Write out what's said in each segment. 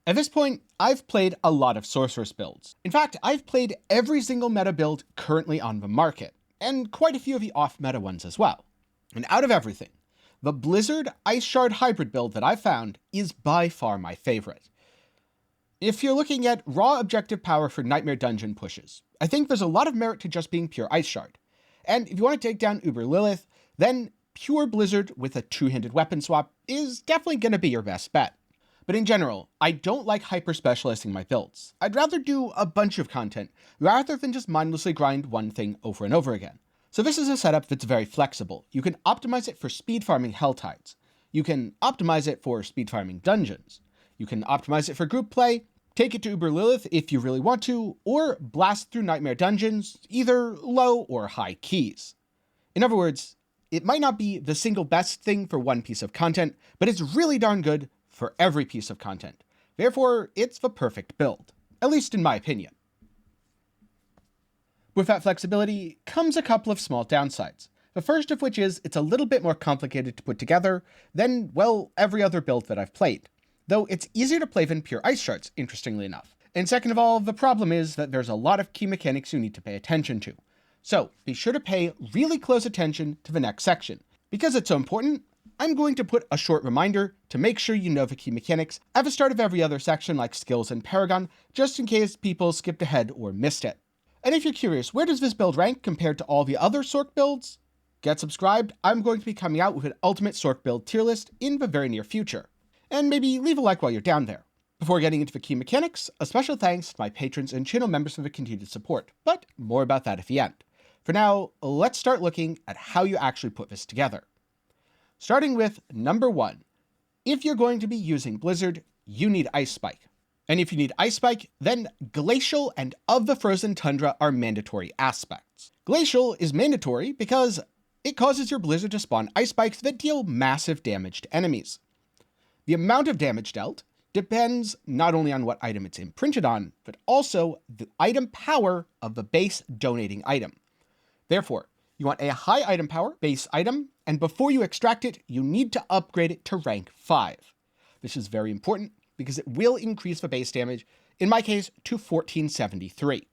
At this point, I've played a lot of Sorceress builds. In fact, I've played every single meta build currently on the market, and quite a few of the off-meta ones as well. And out of everything, the Blizzard Ice Shard hybrid build that I've found is by far my favorite. If you're looking at raw objective power for Nightmare Dungeon pushes, I think there's a lot of merit to just being pure Ice Shard. And if you want to take down Uber Lilith, then pure Blizzard with a two-handed weapon swap is definitely going to be your best bet. But in general, I don't like hyper-specializing my builds. I'd rather do a bunch of content, rather than just mindlessly grind one thing over and over again. So this is a setup that's very flexible. You can optimize it for speed farming Helltides. You can optimize it for speed farming dungeons. You can optimize it for group play, take it to Uber Lilith if you really want to, or blast through Nightmare Dungeons, either low or high keys. In other words, it might not be the single best thing for one piece of content, but it's really darn good for every piece of content. Therefore, it's the perfect build, at least in my opinion. With that flexibility comes a couple of small downsides. The first of which is it's a little bit more complicated to put together than, well, every other build that I've played. Though it's easier to play than pure Ice Shards, interestingly enough. And second of all, the problem is that there's a lot of key mechanics you need to pay attention to. So be sure to pay really close attention to the next section. Because it's so important, I'm going to put a short reminder to make sure you know the key mechanics at the start of every other section like skills and Paragon, just in case people skipped ahead or missed it. And if you're curious, where does this build rank compared to all the other Sorc builds? Get subscribed, I'm going to be coming out with an ultimate Sorc build tier list in the very near future. And maybe leave a like while you're down there. Before getting into the key mechanics, a special thanks to my patrons and channel members for the continued support, but more about that at the end. For now, let's start looking at how you actually put this together. Starting with number 1. If you're going to be using Blizzard, you need Ice Spike. And if you need Ice Spike, then Glacial and Of the Frozen Tundra are mandatory aspects. Glacial is mandatory because it causes your Blizzard to spawn Ice Spikes that deal massive damage to enemies. The amount of damage dealt depends not only on what item it's imprinted on, but also the item power of the base donating item. Therefore, you want a high item power base item, and before you extract it, you need to upgrade it to rank 5. This is very important because it will increase the base damage, in my case, to 1473.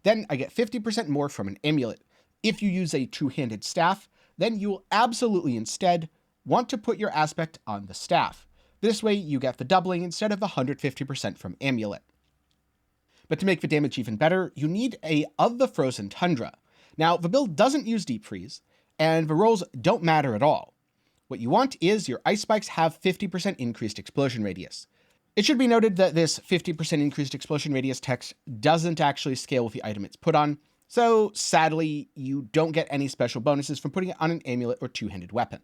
Then I get 50% more from an amulet. If you use a two-handed staff, then you will absolutely instead want to put your aspect on the staff. This way you get the doubling instead of the 150% from amulet. But to make the damage even better, you need a Of the Frozen Tundra. Now, the build doesn't use Deep Freeze, and the rolls don't matter at all. What you want is your Ice Spikes have 50% increased explosion radius. It should be noted that this 50% increased explosion radius text doesn't actually scale with the item it's put on, so sadly, you don't get any special bonuses from putting it on an amulet or two-handed weapon.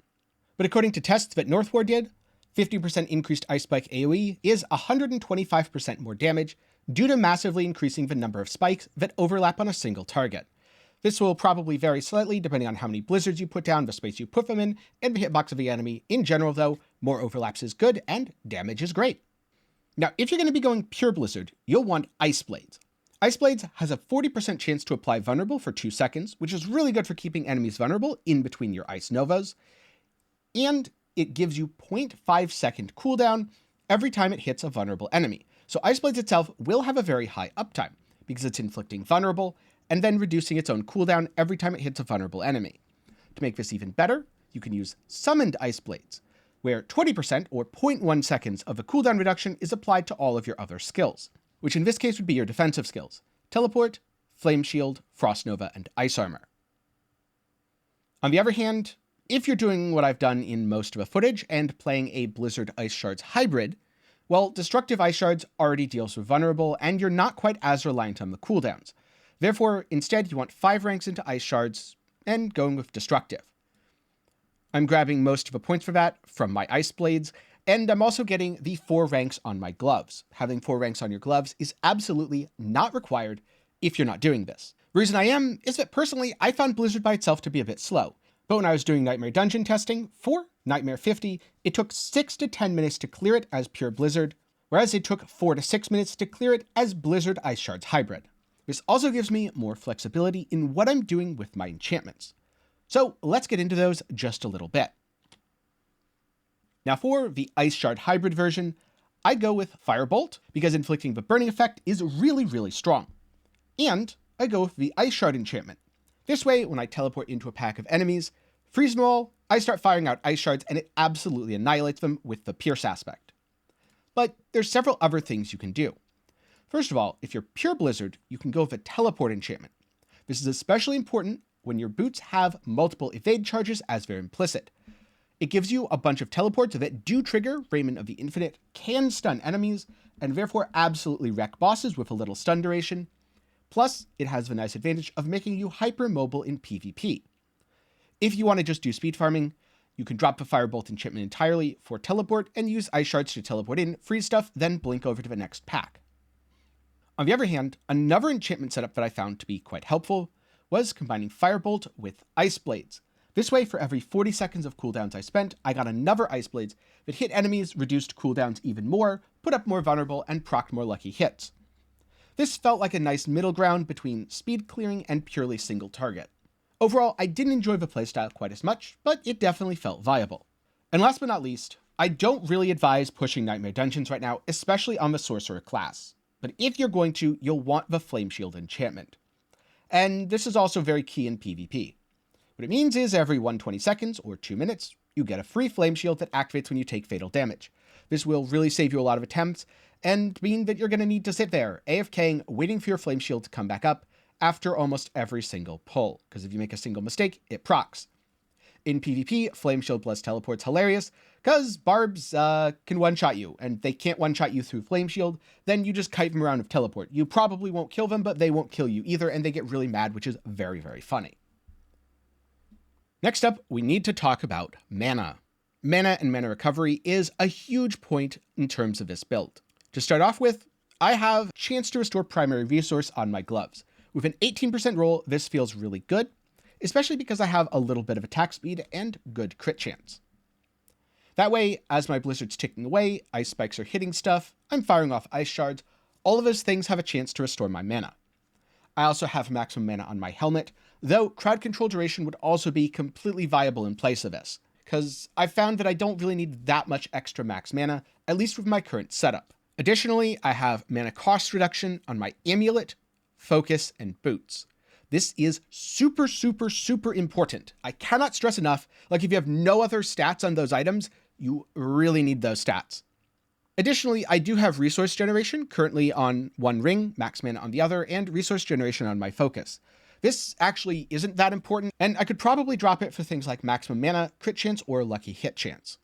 But according to tests that Northward did, 50% increased Ice Spike AoE is 125% more damage due to massively increasing the number of spikes that overlap on a single target. This will probably vary slightly depending on how many blizzards you put down, the space you put them in, and the hitbox of the enemy. In general though, more overlaps is good and damage is great. Now, if you're going to be going pure blizzard, you'll want Ice Blades. Ice Blades has a 40% chance to apply vulnerable for 2 seconds, which is really good for keeping enemies vulnerable in between your Ice Novas. And it gives you 0.5 second cooldown every time it hits a vulnerable enemy. So Ice Blades itself will have a very high uptime because it's inflicting vulnerable and then reducing its own cooldown every time it hits a vulnerable enemy. To make this even better, you can use Summoned Ice Blades, where 20% or 0.1 seconds of a cooldown reduction is applied to all of your other skills, which in this case would be your defensive skills: Teleport, Flame Shield, Frost Nova, and Ice Armor. On the other hand, if you're doing what I've done in most of the footage and playing a Blizzard Ice Shards hybrid, well, Destructive Ice Shards already deals with vulnerable and you're not quite as reliant on the cooldowns. Therefore, instead you want 5 ranks into Ice Shards and going with Destructive. I'm grabbing most of the points for that from my Ice Blades, and I'm also getting the 4 ranks on my gloves. Having 4 ranks on your gloves is absolutely not required if you're not doing this. The reason I am is that personally I found Blizzard by itself to be a bit slow, but when I was doing Nightmare Dungeon testing for Nightmare 50, it took 6 to 10 minutes to clear it as pure Blizzard, whereas it took 4 to 6 minutes to clear it as Blizzard Ice Shards Hybrid. This also gives me more flexibility in what I'm doing with my enchantments. So let's get into those just a little bit. Now for the Ice Shard Hybrid version, I go with Firebolt, because inflicting the burning effect is really, really strong. And I go with the Ice Shard enchantment. This way, when I teleport into a pack of enemies, freeze them all, I start firing out Ice Shards and it absolutely annihilates them with the Pierce aspect. But there's several other things you can do. First of all, if you're Pure Blizzard, you can go with a Teleport enchantment. This is especially important when your boots have multiple evade charges as they're implicit. It gives you a bunch of teleports that do trigger Raiment of the Infinite, can stun enemies, and therefore absolutely wreck bosses with a little stun duration. Plus, it has the nice advantage of making you hyper-mobile in PvP. If you want to just do speed farming, you can drop the Firebolt enchantment entirely for teleport and use Ice Shards to teleport in, freeze stuff, then blink over to the next pack. On the other hand, another enchantment setup that I found to be quite helpful was combining Firebolt with Ice Blades. This way, for every 40 seconds of cooldowns I spent, I got another Ice Blades that hit enemies, reduced cooldowns even more, put up more vulnerable, and procced more lucky hits. This felt like a nice middle ground between speed clearing and purely single target. Overall, I didn't enjoy the playstyle quite as much, but it definitely felt viable. And last but not least, I don't really advise pushing Nightmare Dungeons right now, especially on the Sorcerer class. But if you're going to, you'll want the Flame Shield enchantment. And this is also very key in PvP. What it means is every 120 seconds, or 2 minutes, you get a free Flame Shield that activates when you take fatal damage. This will really save you a lot of attempts, and mean that you're going to need to sit there, AFKing, waiting for your Flame Shield to come back up after almost every single pull, because if you make a single mistake, it procs. In PvP, Flame Shield plus Teleport's hilarious, because barbs can one-shot you, and they can't one-shot you through Flame Shield, then you just kite them around with Teleport. You probably won't kill them, but they won't kill you either, and they get really mad, which is very, very funny. Next up, we need to talk about mana. Mana and mana recovery is a huge point in terms of this build. To start off with, I have chance to restore primary resource on my gloves. With an 18% roll, this feels really good, especially because I have a little bit of attack speed and good crit chance. That way, as my blizzard's ticking away, ice spikes are hitting stuff, I'm firing off ice shards, all of those things have a chance to restore my mana. I also have maximum mana on my helmet, though crowd control duration would also be completely viable in place of this, because I've found that I don't really need that much extra max mana, at least with my current setup. Additionally, I have mana cost reduction on my amulet, focus, and boots. This is super, super, super important. I cannot stress enough, like if you have no other stats on those items, you really need those stats. Additionally, I do have resource generation currently on one ring, max mana on the other, and resource generation on my focus. This actually isn't that important, and I could probably drop it for things like maximum mana, crit chance, or lucky hit chance.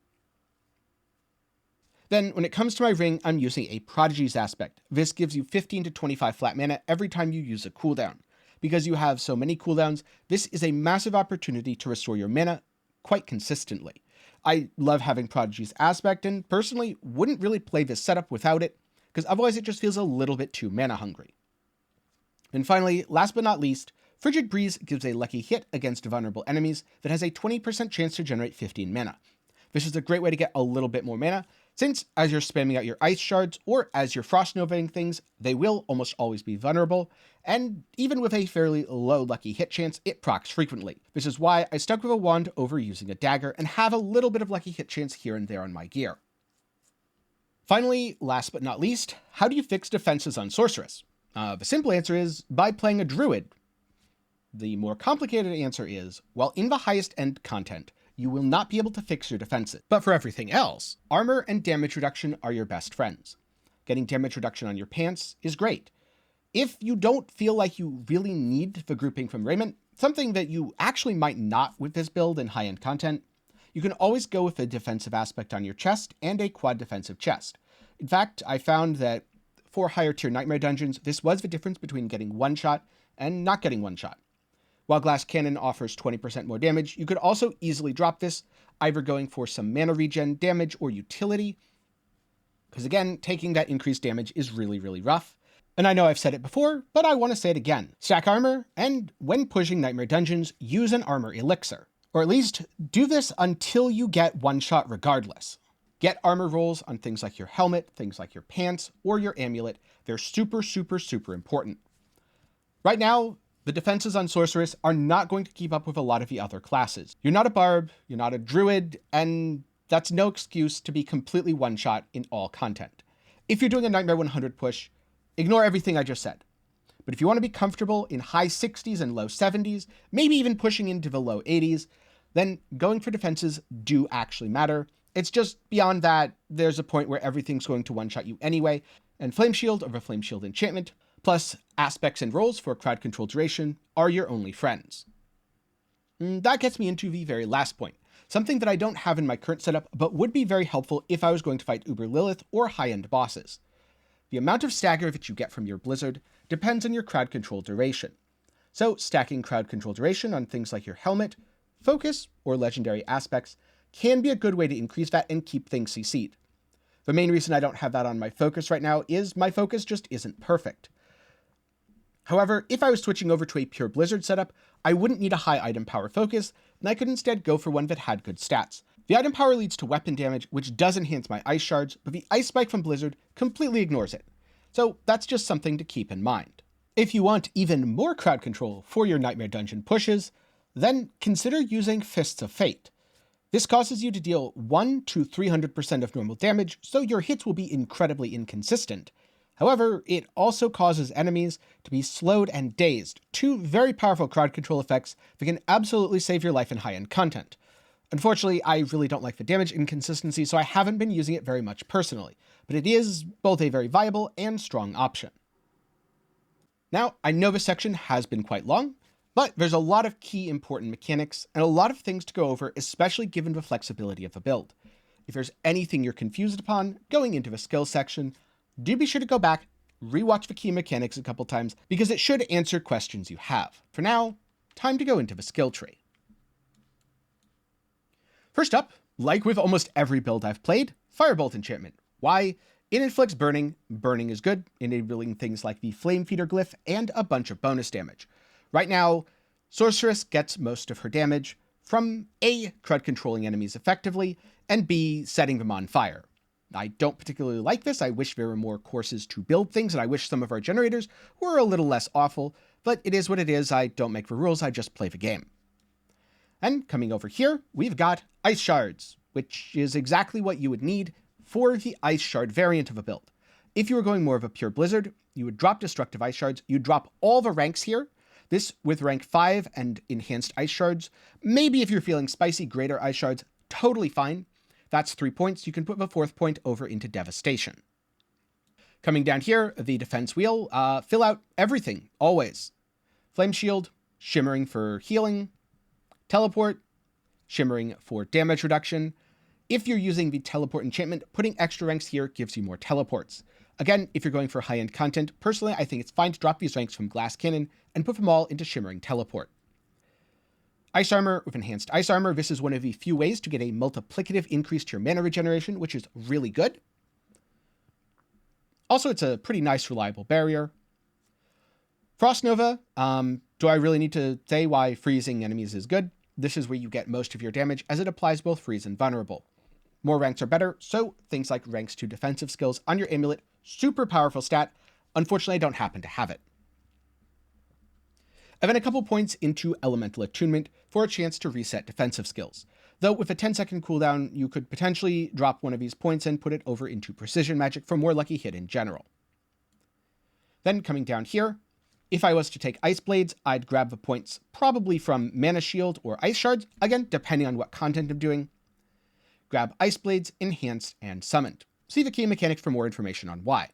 Then, when it comes to my ring, I'm using a Prodigy's aspect. This gives you 15 to 25 flat mana every time you use a cooldown. Because you have so many cooldowns, this is a massive opportunity to restore your mana quite consistently. I love having Prodigy's aspect, and personally wouldn't really play this setup without it, because otherwise it just feels a little bit too mana hungry. And finally, last but not least, Frigid Breeze gives a lucky hit against vulnerable enemies that has a 20% chance to generate 15 mana. This is a great way to get a little bit more mana, since as you're spamming out your ice shards or as you're frost novaing things, they will almost always be vulnerable, and even with a fairly low lucky hit chance, it procs frequently. This is why I stuck with a wand over using a dagger and have a little bit of lucky hit chance here and there on my gear. Finally, last but not least, how do you fix defenses on Sorceress? The simple answer is by playing a druid. The more complicated answer is, while in the highest end content, you will not be able to fix your defenses. But for everything else, armor and damage reduction are your best friends. Getting damage reduction on your pants is great. If you don't feel like you really need the grouping from Raiment, something that you actually might not with this build in high-end content, you can always go with a defensive aspect on your chest and a quad defensive chest. In fact, I found that for higher tier Nightmare Dungeons, this was the difference between getting one shot and not getting one shot. While Glass Cannon offers 20% more damage, you could also easily drop this, either going for some mana regen, damage, or utility, because again, taking that increased damage is really, really rough. And I know I've said it before, but I want to say it again. Stack armor, and when pushing Nightmare Dungeons, use an armor elixir. Or at least, do this until you get one shot regardless. Get armor rolls on things like your helmet, things like your pants, or your amulet. They're super, super, super important. Right now, the defenses on Sorceress are not going to keep up with a lot of the other classes. You're not a barb, you're not a druid, and that's no excuse to be completely one-shot in all content. If you're doing a Nightmare 100 push, ignore everything I just said. But if you want to be comfortable in high 60s and low 70s, maybe even pushing into the low 80s, then going for defenses do actually matter. It's just beyond that, there's a point where everything's going to one-shot you anyway, and Flame Shield over Flame Shield enchantment, plus aspects and rolls for crowd control duration, are your only friends. That gets me into the very last point, something that I don't have in my current setup, but would be very helpful if I was going to fight Uber Lilith or high-end bosses. The amount of stagger that you get from your Blizzard depends on your crowd control duration. So stacking crowd control duration on things like your helmet, focus, or legendary aspects can be a good way to increase that and keep things CC'd. The main reason I don't have that on my focus right now is my focus just isn't perfect. However, if I was switching over to a pure Blizzard setup, I wouldn't need a high item power focus, and I could instead go for one that had good stats. The item power leads to weapon damage, which does enhance my ice shards, but the ice spike from Blizzard completely ignores it. So that's just something to keep in mind. If you want even more crowd control for your Nightmare Dungeon pushes, then consider using Fists of Fate. This causes you to deal 1 to 300% of normal damage, so your hits will be incredibly inconsistent. However, it also causes enemies to be slowed and dazed, two very powerful crowd control effects that can absolutely save your life in high-end content. Unfortunately, I really don't like the damage inconsistency, so I haven't been using it very much personally, but it is both a very viable and strong option. Now, I know this section has been quite long, but there's a lot of key important mechanics and a lot of things to go over, especially given the flexibility of the build. If there's anything you're confused upon going into the skills section, do be sure to go back, rewatch the key mechanics a couple times, because it should answer questions you have. For now, time to go into the skill tree. First up, like with almost every build I've played, Firebolt enchantment. Why? It inflicts burning. Burning is good, enabling things like the Flame Feeder glyph and a bunch of bonus damage. Right now, Sorceress gets most of her damage from A, crowd controlling enemies effectively, and B, setting them on fire. I don't particularly like this. I wish there were more courses to build things, and I wish some of our generators were a little less awful, but it is what it is. I don't make the rules, I just play the game. And coming over here, we've got Ice Shards, which is exactly what you would need for the Ice Shard variant of a build. If you were going more of a pure Blizzard, you would drop Destructive Ice Shards, you'd drop all the ranks here, this with rank 5 and Enhanced Ice Shards. Maybe if you're feeling spicy, Greater Ice Shards, totally fine. That's 3 points. You can put the 4th point over into Devastation. Coming down here, the defense wheel, fill out everything, always. Flame Shield, Shimmering for healing. Teleport, Shimmering for damage reduction. If you're using the Teleport enchantment, putting extra ranks here gives you more teleports. Again, if you're going for high-end content, personally, I think it's fine to drop these ranks from Glass Cannon and put them all into Shimmering Teleport. Ice Armor with Enhanced Ice Armor. This is one of the few ways to get a multiplicative increase to your mana regeneration, which is really good. Also, it's a pretty nice, reliable barrier. Frost Nova. Do I really need to say why freezing enemies is good? This is where you get most of your damage, as it applies both freeze and vulnerable. More ranks are better, so things like ranks 2 defensive skills on your amulet, super powerful stat. Unfortunately, I don't happen to have it. And then a couple points into Elemental Attunement for a chance to reset defensive skills. Though with a 10-second cooldown, you could potentially drop one of these points and put it over into Precision Magic for more lucky hit in general. Then coming down here, if I was to take Ice Blades, I'd grab the points probably from Mana Shield or Ice Shards, again, depending on what content I'm doing. Grab Ice Blades, Enhanced, and Summoned. See the key mechanics for more information on why.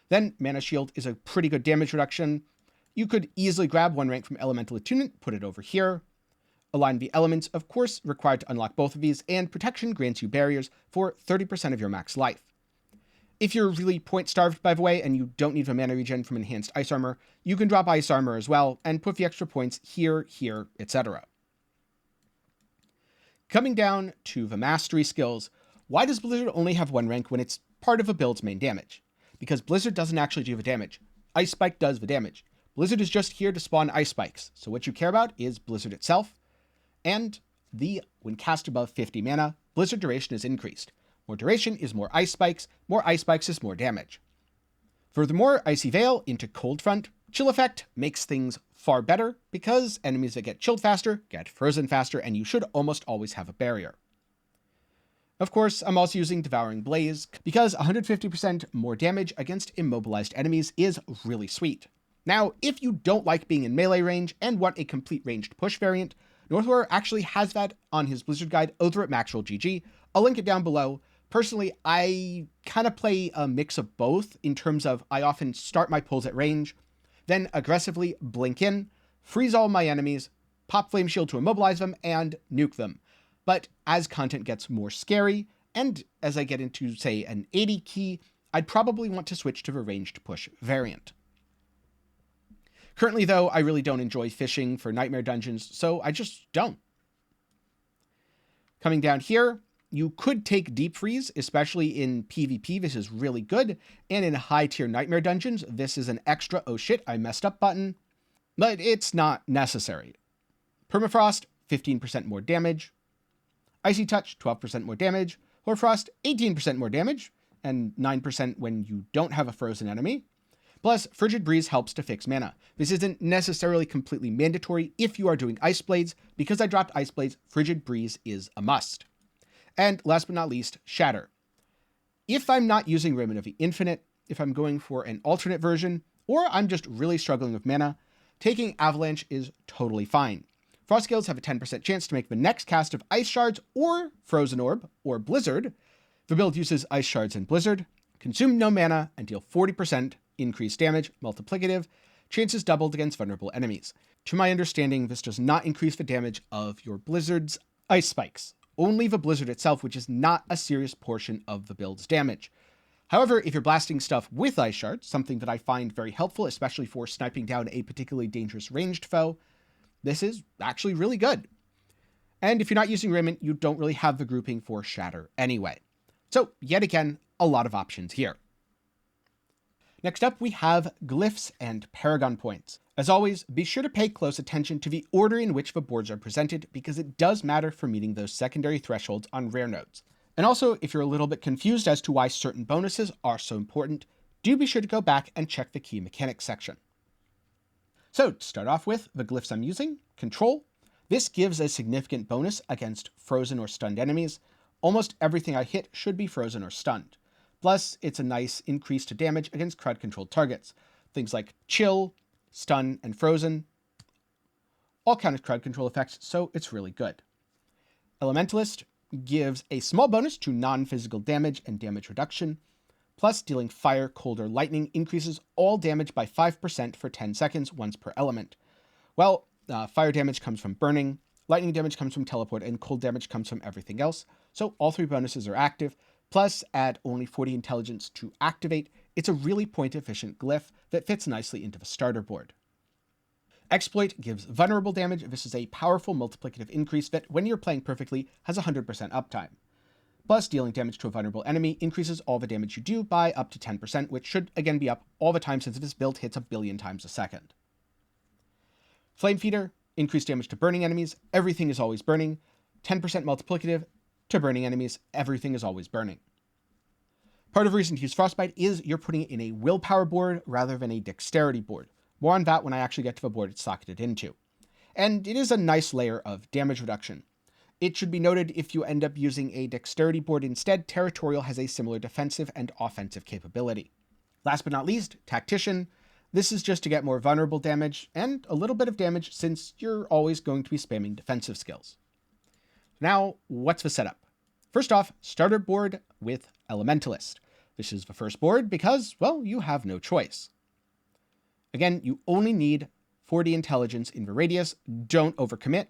Then Mana Shield is a pretty good damage reduction. You could easily grab one rank from Elemental Attunement, put it over here. Align the elements, of course, required to unlock both of these, and Protection grants you barriers for 30% of your max life. If you're really point-starved, by the way, and you don't need the mana regen from Enhanced Ice Armor, you can drop Ice Armor as well, and put the extra points here, etc. Coming down to the Mastery skills, why does Blizzard only have one rank when it's part of a build's main damage? Because Blizzard doesn't actually do the damage. Ice Spike does the damage. Blizzard is just here to spawn Ice Spikes, so what you care about is Blizzard itself, and when cast above 50 mana, Blizzard duration is increased. More duration is more Ice Spikes is more damage. Furthermore, Icy Veil into Cold Front. Chill effect makes things far better because enemies that get chilled faster get frozen faster, and you should almost always have a barrier. Of course, I'm also using Devouring Blaze, because 150% more damage against immobilized enemies is really sweet. Now, if you don't like being in melee range and want a complete ranged push variant, Northwar actually has that on his Blizzard guide over at Maxroll GG. I'll link it down below. Personally, I kind of play a mix of both in terms of I often start my pulls at range, then aggressively blink in, freeze all my enemies, pop Flame Shield to immobilize them, and nuke them. But as content gets more scary, and as I get into, say, an 80 key, I'd probably want to switch to a ranged push variant. Currently, though, I really don't enjoy fishing for Nightmare Dungeons, so I just don't. Coming down here, you could take Deep Freeze, especially in PvP, this is really good, and in high-tier Nightmare Dungeons, this is an extra oh shit, I messed up button, but it's not necessary. Permafrost, 15% more damage. Icy Touch, 12% more damage. Hoarfrost, 18% more damage, and 9% when you don't have a frozen enemy. Plus, Frigid Breeze helps to fix mana. This isn't necessarily completely mandatory if you are doing Ice Blades. Because I dropped Ice Blades, Frigid Breeze is a must. And last but not least, Shatter. If I'm not using Raiment of the Infinite, if I'm going for an alternate version, or I'm just really struggling with mana, taking Avalanche is totally fine. Frostgales have a 10% chance to make the next cast of Ice Shards or Frozen Orb or Blizzard. The build uses Ice Shards and Blizzard. Consume no mana and deal 40% increased damage, multiplicative, chances doubled against vulnerable enemies. To my understanding, this does not increase the damage of your Blizzard's Ice Spikes, only the Blizzard itself, which is not a serious portion of the build's damage. However, if you're blasting stuff with Ice Shards, something that I find very helpful, especially for sniping down a particularly dangerous ranged foe, this is actually really good. And if you're not using Raiment, you don't really have the grouping for Shatter anyway. So, yet again, a lot of options here. Next up, we have Glyphs and Paragon points. As always, be sure to pay close attention to the order in which the boards are presented, because it does matter for meeting those secondary thresholds on rare nodes. And also, if you're a little bit confused as to why certain bonuses are so important, do be sure to go back and check the key mechanics section. So, to start off with, the glyphs I'm using, Control. This gives a significant bonus against frozen or stunned enemies. Almost everything I hit should be frozen or stunned. Plus, it's a nice increase to damage against crowd-controlled targets. Things like Chill, Stun, and Frozen all count as crowd control effects, so it's really good. Elementalist gives a small bonus to non-physical damage and damage reduction. Plus, dealing Fire, Cold, or Lightning increases all damage by 5% for 10 seconds once per element. Well, fire damage comes from burning, lightning damage comes from teleport, and cold damage comes from everything else, so all three bonuses are active. Plus, at only 40 intelligence to activate, it's a really point-efficient glyph that fits nicely into the starter board. Exploit gives vulnerable damage. This is a powerful multiplicative increase that, when you're playing perfectly, has 100% uptime. Plus, dealing damage to a vulnerable enemy increases all the damage you do by up to 10%, which should again be up all the time since this build hits a billion times a second. Flame Feeder, increased damage to burning enemies. Everything is always burning. 10% multiplicative to burning enemies. Everything is always burning. Part of the reason to use Frostbite is you're putting it in a willpower board rather than a dexterity board. More on that when I actually get to the board it's socketed into. And it is a nice layer of damage reduction. It should be noted, if you end up using a dexterity board instead, Territorial has a similar defensive and offensive capability. Last but not least, Tactician. This is just to get more vulnerable damage, and a little bit of damage since you're always going to be spamming defensive skills. Now, what's the setup? First off, starter board with Elementalist. This is the first board because, well, you have no choice. Again, you only need 40 intelligence in the radius. Don't overcommit.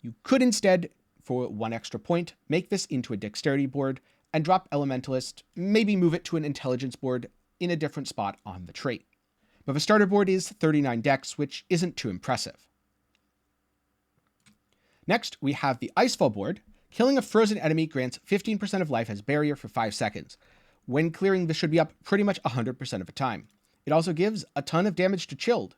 You could instead, for one extra point, make this into a dexterity board and drop Elementalist, maybe move it to an intelligence board in a different spot on the trait. But the starter board is 39 dex, which isn't too impressive. Next, we have the Icefall board. Killing a frozen enemy grants 15% of life as barrier for 5 seconds. When clearing, this should be up pretty much 100% of the time. It also gives a ton of damage to chilled.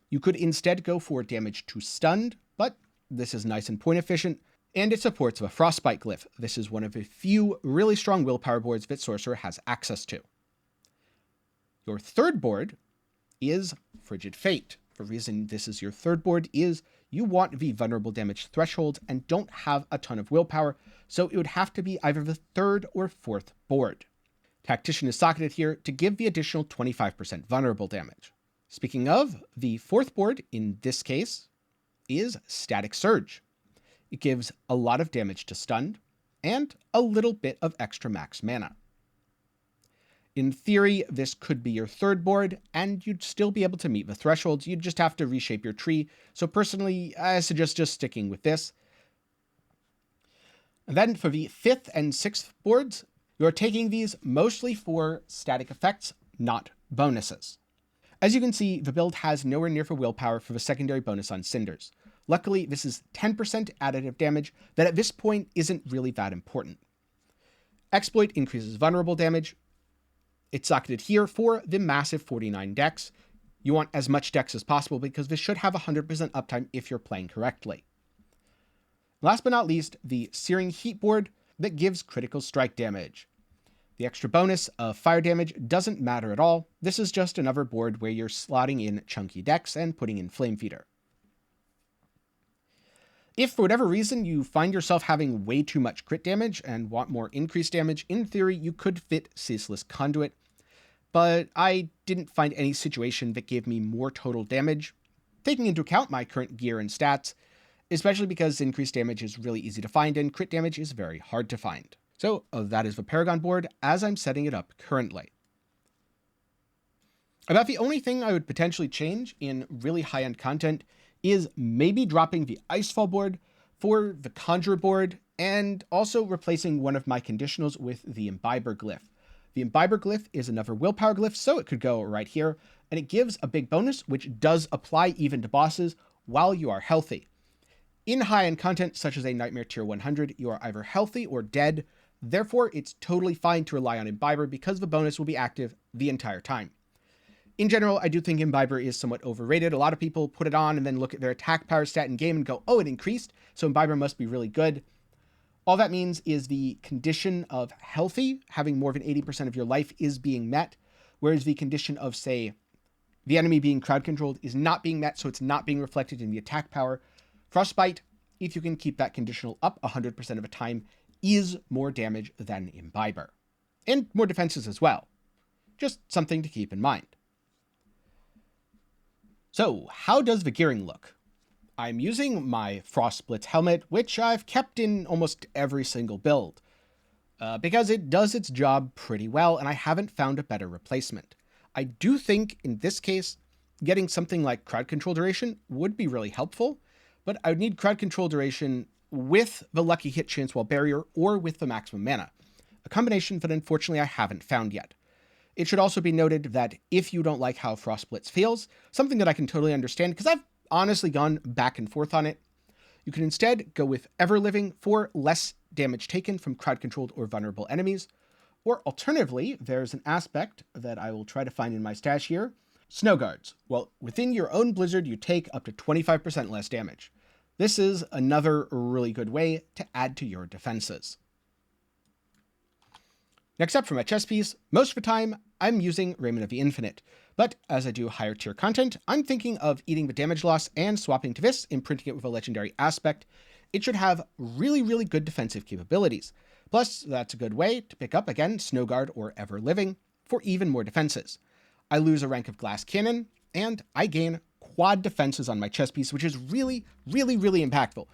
You could instead go for damage to stunned, but this is nice and point efficient, and it supports the Frostbite glyph. This is one of the few really strong willpower boards that Sorcerer has access to. Your third board is Frigid Fate. the reason this is your third board is you want the vulnerable damage threshold and don't have a ton of willpower, so it would have to be either the third or fourth board. Tactician is socketed here to give the additional 25% vulnerable damage. Speaking of, the fourth board in this case is Static Surge. It gives a lot of damage to stunned and a little bit of extra max mana. In theory, this could be your third board, and you'd still be able to meet the thresholds. You'd just have to reshape your tree. So personally, I suggest just sticking with this. And then for the fifth and sixth boards, you're taking these mostly for static effects, not bonuses. As you can see, the build has nowhere near for willpower for the secondary bonus on Cinders. Luckily, this is 10% additive damage that at this point isn't really that important. Exploit increases vulnerable damage. It's socketed here for the massive 49 dex. You want as much dex as possible because this should have 100% uptime if you're playing correctly. Last but not least, the Searing Heat board that gives critical strike damage. The extra bonus of fire damage doesn't matter at all. This is just another board where you're slotting in chunky dex and putting in Flame Feeder. If for whatever reason you find yourself having way too much crit damage and want more increased damage, in theory you could fit Ceaseless Conduit, but I didn't find any situation that gave me more total damage, taking into account my current gear and stats, especially because increased damage is really easy to find and crit damage is very hard to find. So that is the Paragon board as I'm setting it up currently. About the only thing I would potentially change in really high-end content is maybe dropping the Icefall board for the Conjurer board and also replacing one of my conditionals with the Imbiber Glyph. The Imbiber Glyph is another willpower glyph, so it could go right here, and it gives a big bonus which does apply even to bosses while you are healthy. In high-end content such as a Nightmare tier 100, you are either healthy or dead, therefore it's totally fine to rely on Imbiber because the bonus will be active the entire time. In general, I do think Imbiber is somewhat overrated. A lot of people put it on and then look at their attack power stat in game and go, oh, it increased, so Imbiber must be really good. All that means is the condition of healthy, having more than 80% of your life, is being met, whereas the condition of, say, the enemy being crowd controlled is not being met, so it's not being reflected in the attack power. Frostbite, if you can keep that conditional up 100% of the time, is more damage than Imbiber. And more defenses as well. Just something to keep in mind. So, how does the gearing look? I'm using my Frost Blitz helmet, which I've kept in almost every single build, because it does its job pretty well, and I haven't found a better replacement. I do think, in this case, getting something like crowd control duration would be really helpful, but I would need crowd control duration with the lucky hit chance while barrier or with the maximum mana, a combination that unfortunately I haven't found yet. It should also be noted that if you don't like how Frost Blitz feels, something that I can totally understand because I've honestly gone back and forth on it, you can instead go with Everliving for less damage taken from crowd controlled or vulnerable enemies, or alternatively, there's an aspect that I will try to find in my stash here, Snow Guards. Well, within your own blizzard, you take up to 25% less damage. This is another really good way to add to your defenses. Next up for my chess piece, most of the time I'm using Raiment of the Infinite, but as I do higher tier content, I'm thinking of eating the damage loss and swapping to this, imprinting it with a legendary aspect. It should have really, really good defensive capabilities. Plus, that's a good way to pick up, again, Snow Guard or Ever Living for even more defenses. I lose a rank of Glass Cannon, and I gain quad defenses on my chess piece, which is really, really, really impactful.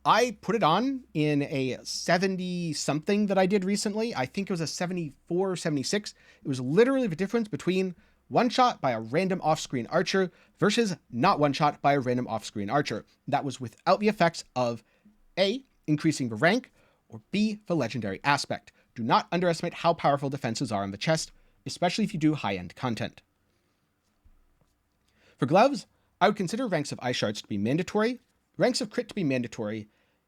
I put it on in a 70-something that I did recently. I think it was a 74 or 76. It was literally the difference between one-shot by a random off-screen archer versus not one-shot by a random off-screen archer. That was without the effects of A, increasing the rank, or B, the legendary aspect. Do not underestimate how powerful defenses are on the chest, especially if you do high-end content. For gloves, I would consider ranks of Ice Shards to be mandatory, ranks of crit to be mandatory.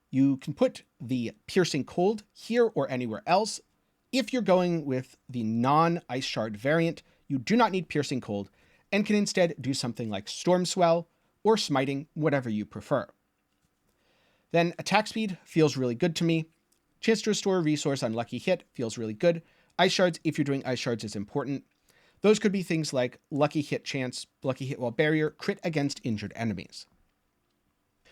You can put the Piercing Cold here or anywhere else. If you're going with the non-Ice Shard variant, you do not need Piercing Cold and can instead do something like Storm Swell or Smiting, whatever you prefer. Then attack speed feels really good to me. Chance to restore a resource on lucky hit feels really good. Ice Shards, if you're doing Ice Shards, is important. Those could be things like lucky hit chance, lucky hit while barrier, crit against injured enemies.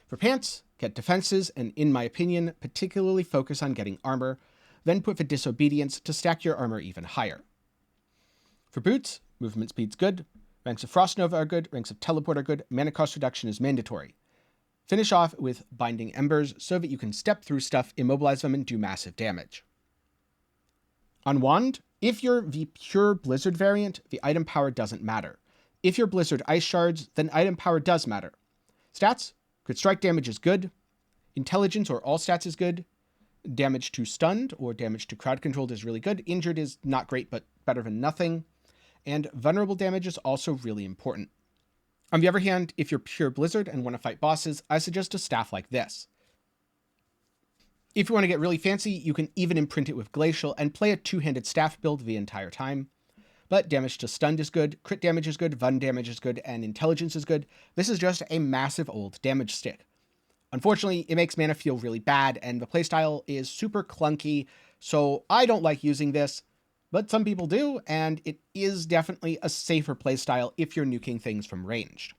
For pants, get defenses, and in my opinion, particularly focus on getting armor, then put for disobedience to stack your armor even higher. For boots, movement speed's good, ranks of Frost Nova are good, ranks of Teleport are good, mana cost reduction is mandatory. Finish off with Binding Embers so that you can step through stuff, immobilize them, and do massive damage. On Wand, if you're the pure Blizzard variant, the item power doesn't matter. If you're Blizzard Ice Shards, then item power does matter. Stats, crit strike damage is good, intelligence or all stats is good, damage to stunned or damage to crowd controlled is really good, injured is not great but better than nothing, and vulnerable damage is also really important. On the other hand, if you're pure Blizzard and want to fight bosses, I suggest a staff like this. If you want to get really fancy, you can even imprint it with Glacial and play a two-handed staff build the entire time. But damage to stunned is good, crit damage is good, Vun damage is good, and intelligence is good. This is just a massive old damage stick. Unfortunately, it makes mana feel really bad, and the playstyle is super clunky, so I don't like using this, but some people do, and it is definitely a safer playstyle if you're nuking things from ranged.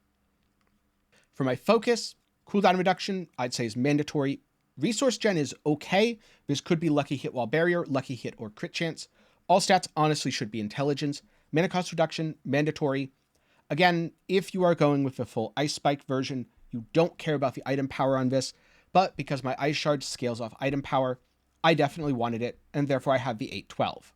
For my focus, cooldown reduction, I'd say is mandatory. Resource gen is okay. This could be lucky hit while barrier, lucky hit or crit chance. All stats honestly should be intelligence. Mana cost reduction, mandatory. Again, if you are going with the full Ice Spike version, you don't care about the item power on this, but because my Ice Shard scales off item power, I definitely wanted it, and therefore I have the 812.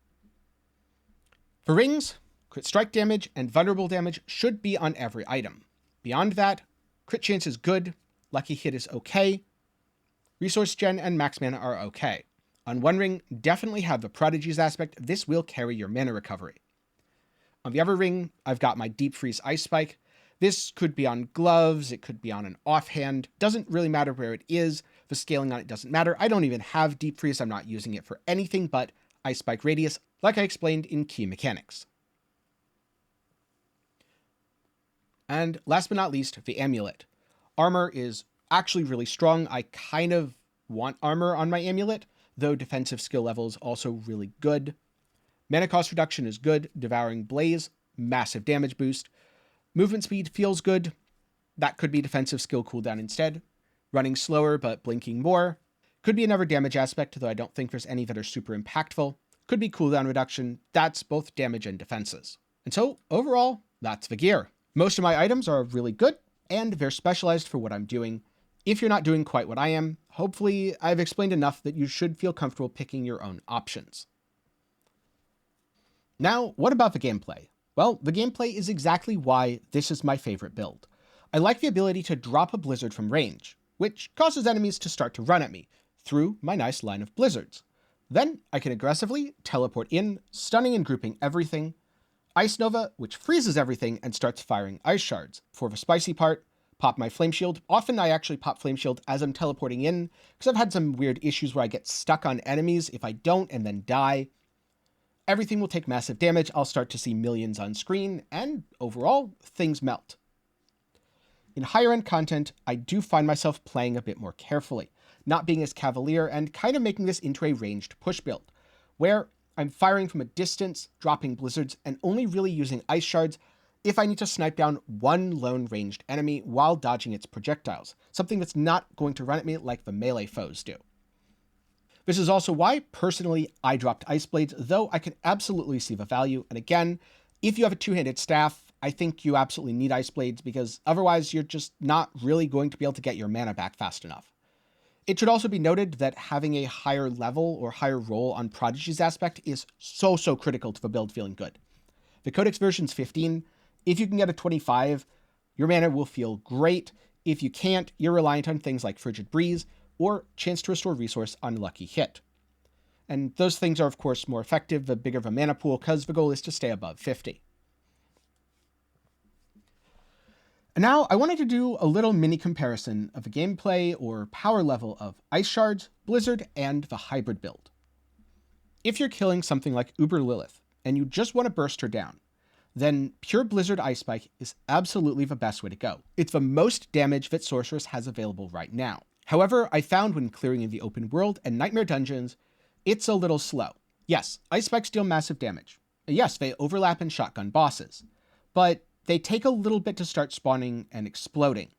For rings, crit strike damage and vulnerable damage should be on every item. Beyond that, crit chance is good, lucky hit is okay, resource gen and max mana are okay. On one ring, definitely have the Prodigies aspect, this will carry your mana recovery. On the other ring, I've got my Deep Freeze Ice Spike. This could be on gloves, it could be on an offhand, doesn't really matter where it is, the scaling on it doesn't matter. I don't even have Deep Freeze, I'm not using it for anything but Ice Spike Radius, like I explained in Key Mechanics. And last but not least, the Amulet. Armor is actually really strong. I kind of want armor on my Amulet, though defensive skill level is also really good. Mana cost reduction is good. Devouring Blaze, massive damage boost. Movement speed feels good. That could be defensive skill cooldown instead. Running slower but blinking more. Could be another damage aspect, though I don't think there's any that are super impactful. Could be cooldown reduction. That's both damage and defenses. And so, overall, that's the gear. Most of my items are really good, and they're specialized for what I'm doing. If you're not doing quite what I am, hopefully I've explained enough that you should feel comfortable picking your own options. Now, what about the gameplay? Well, the gameplay is exactly why this is my favorite build. I like the ability to drop a blizzard from range, which causes enemies to start to run at me through my nice line of blizzards. Then I can aggressively teleport in, stunning and grouping everything. Ice Nova, which freezes everything and starts firing ice shards. For the spicy part, pop my flame shield. Often I actually pop flame shield as I'm teleporting in, because I've had some weird issues where I get stuck on enemies if I don't and then die. Everything will take massive damage, I'll start to see millions on screen, and overall, things melt. In higher end content, I do find myself playing a bit more carefully, not being as cavalier and kind of making this into a ranged push build, where I'm firing from a distance, dropping blizzards, and only really using ice shards if I need to snipe down one lone ranged enemy while dodging its projectiles, something that's not going to run at me like the melee foes do. This is also why, personally, I dropped Ice Blades, though I can absolutely see the value, and again, if you have a two-handed staff, I think you absolutely need Ice Blades, because otherwise you're just not really going to be able to get your mana back fast enough. It should also be noted that having a higher level or higher roll on Prodigy's aspect is so critical to the build feeling good. The Codex version's 15, if you can get a 25, your mana will feel great. If you can't, you're reliant on things like Frigid Breeze, or chance to restore resource on lucky hit. And those things are of course more effective the bigger the mana pool, because the goal is to stay above 50. And now I wanted to do a little mini comparison of the gameplay or power level of Ice Shards, Blizzard, and the hybrid build. If you're killing something like Uber Lilith, and you just want to burst her down, then pure Blizzard Ice Spike is absolutely the best way to go. It's the most damage that Sorceress has available right now. However, I found when clearing in the open world and Nightmare dungeons, it's a little slow. Yes, Ice Spikes deal massive damage, Yes, they overlap in shotgun bosses, but they take a little bit to start spawning and exploding.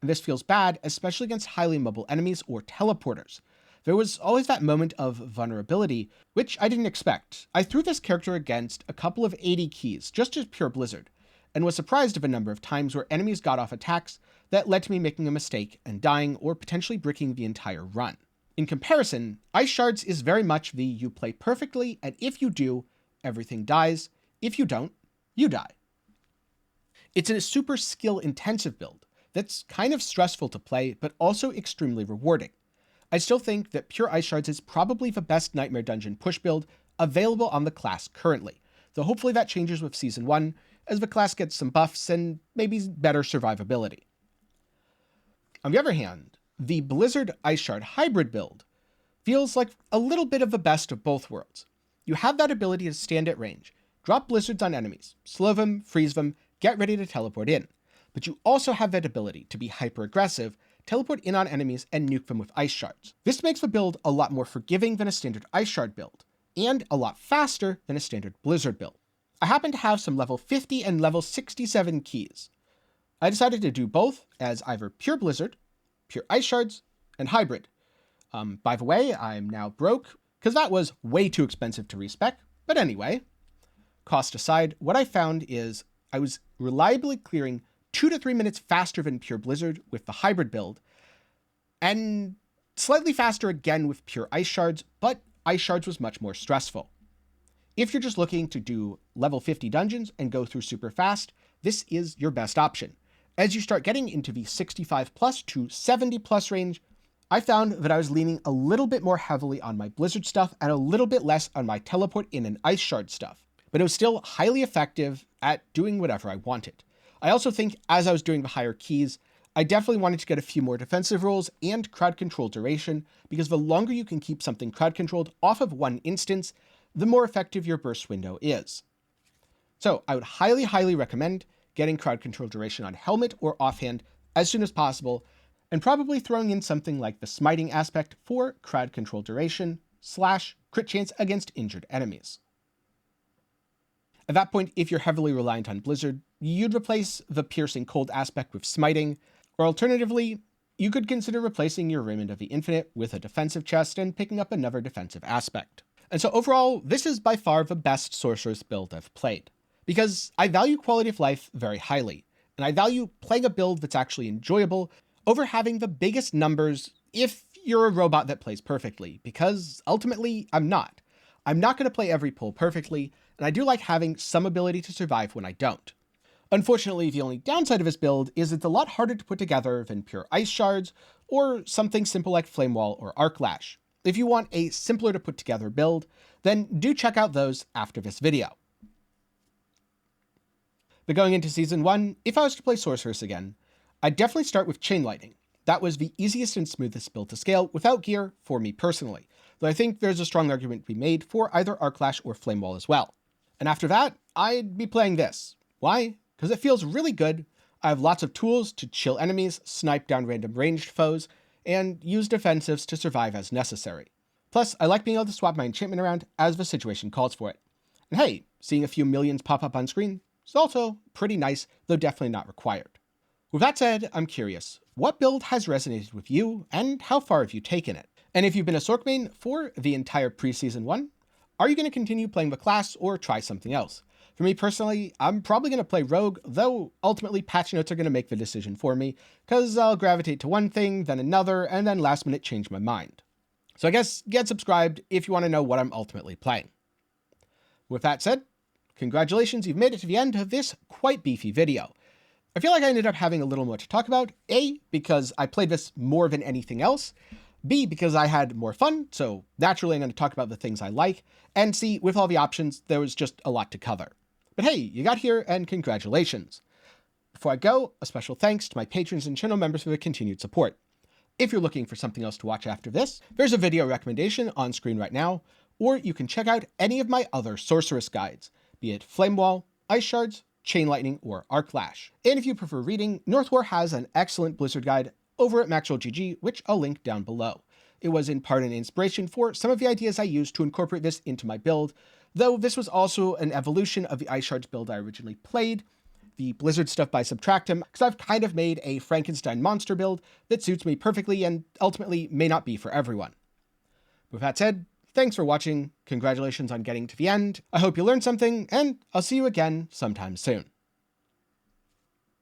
And this feels bad, especially against highly mobile enemies or teleporters. There was always that moment of vulnerability, which I didn't expect. I threw this character against a couple of 80 keys, just as pure Blizzard, and was surprised of a number of times where enemies got off attacks that led to me making a mistake and dying or potentially bricking the entire run. In comparison, Ice Shards is very much the you play perfectly, and if you do, everything dies. If you don't, you die. It's a super skill-intensive build that's kind of stressful to play, but also extremely rewarding. I still think that Pure Ice Shards is probably the best Nightmare Dungeon push build available on the class currently, though hopefully that changes with Season 1 as the class gets some buffs and maybe better survivability. On the other hand, the Blizzard Ice Shard hybrid build feels like a little bit of the best of both worlds. You have that ability to stand at range, drop blizzards on enemies, slow them, freeze them, get ready to teleport in. But you also have that ability to be hyper-aggressive, teleport in on enemies, and nuke them with Ice Shards. This makes the build a lot more forgiving than a standard Ice Shard build, and a lot faster than a standard Blizzard build. I happen to have some level 50 and level 67 keys. I decided to do both as either Pure Blizzard, Pure Ice Shards, and Hybrid. By the way, I'm now broke, because that was way too expensive to respec, but anyway. Cost aside, what I found is I was reliably clearing 2 to 3 minutes faster than Pure Blizzard with the hybrid build, and slightly faster again with Pure Ice Shards, but Ice Shards was much more stressful. If you're just looking to do level 50 dungeons and go through super fast, this is your best option. As you start getting into the 65 plus to 70 plus range, I found that I was leaning a little bit more heavily on my Blizzard stuff and a little bit less on my teleport in and Ice Shard stuff, but it was still highly effective at doing whatever I wanted. I also think as I was doing the higher keys, I definitely wanted to get a few more defensive rolls and crowd control duration, because the longer you can keep something crowd controlled off of one instance, the more effective your burst window is. So I would highly recommend getting crowd control duration on helmet or offhand as soon as possible, and probably throwing in something like the smiting aspect for crowd control duration / crit chance against injured enemies. At that point, if you're heavily reliant on Blizzard, you'd replace the piercing cold aspect with smiting, or alternatively, you could consider replacing your Raiment of the Infinite with a defensive chest and picking up another defensive aspect. And so overall, this is by far the best Sorceress build I've played, because I value quality of life very highly, and I value playing a build that's actually enjoyable over having the biggest numbers if you're a robot that plays perfectly, because ultimately, I'm not. I'm not going to play every pull perfectly, and I do like having some ability to survive when I don't. Unfortunately, the only downside of this build is it's a lot harder to put together than Pure Ice Shards, or something simple like Flame Wall or Arc Lash. If you want a simpler to put together build, then do check out those after this video. But going into Season 1, if I was to play Sorceress again, I'd definitely start with Chain Lightning. That was the easiest and smoothest build to scale without gear for me personally, though I think there's a strong argument to be made for either Arc Lash or Flame Wall as well. And after that, I'd be playing this. Why? Because it feels really good. I have lots of tools to chill enemies, snipe down random ranged foes, and use defensives to survive as necessary. Plus, I like being able to swap my enchantment around as the situation calls for it. And hey, seeing a few millions pop up on screen is also pretty nice, though definitely not required. With that said, I'm curious, what build has resonated with you, and how far have you taken it? And if you've been a Sorc main for the entire pre-Season 1, are you going to continue playing the class or try something else? For me personally, I'm probably going to play Rogue, though ultimately patch notes are going to make the decision for me, because I'll gravitate to one thing, then another, and then last minute change my mind. So I guess get subscribed if you want to know what I'm ultimately playing. With that said, congratulations, you've made it to the end of this quite beefy video. I feel like I ended up having a little more to talk about, A, because I played this more than anything else, B, because I had more fun, so naturally I'm going to talk about the things I like, and C, with all the options, there was just a lot to cover. But hey, you got here, and congratulations. Before I go, a special thanks to my patrons and channel members for their continued support. If you're looking for something else to watch after this, there's a video recommendation on screen right now, or you can check out any of my other Sorceress guides, be it Flame Wall, Ice Shards, Chain Lightning, or Arc Lash. And if you prefer reading, Northwar has an excellent Blizzard guide over at MaxrollGG, which I'll link down below. It was in part an inspiration for some of the ideas I used to incorporate this into my build, Though this was also an evolution of the Ice Shards build I originally played, the Blizzard stuff by Subtractum, because I've kind of made a Frankenstein monster build that suits me perfectly and ultimately may not be for everyone. With that said, thanks for watching, congratulations on getting to the end, I hope you learned something, and I'll see you again sometime soon.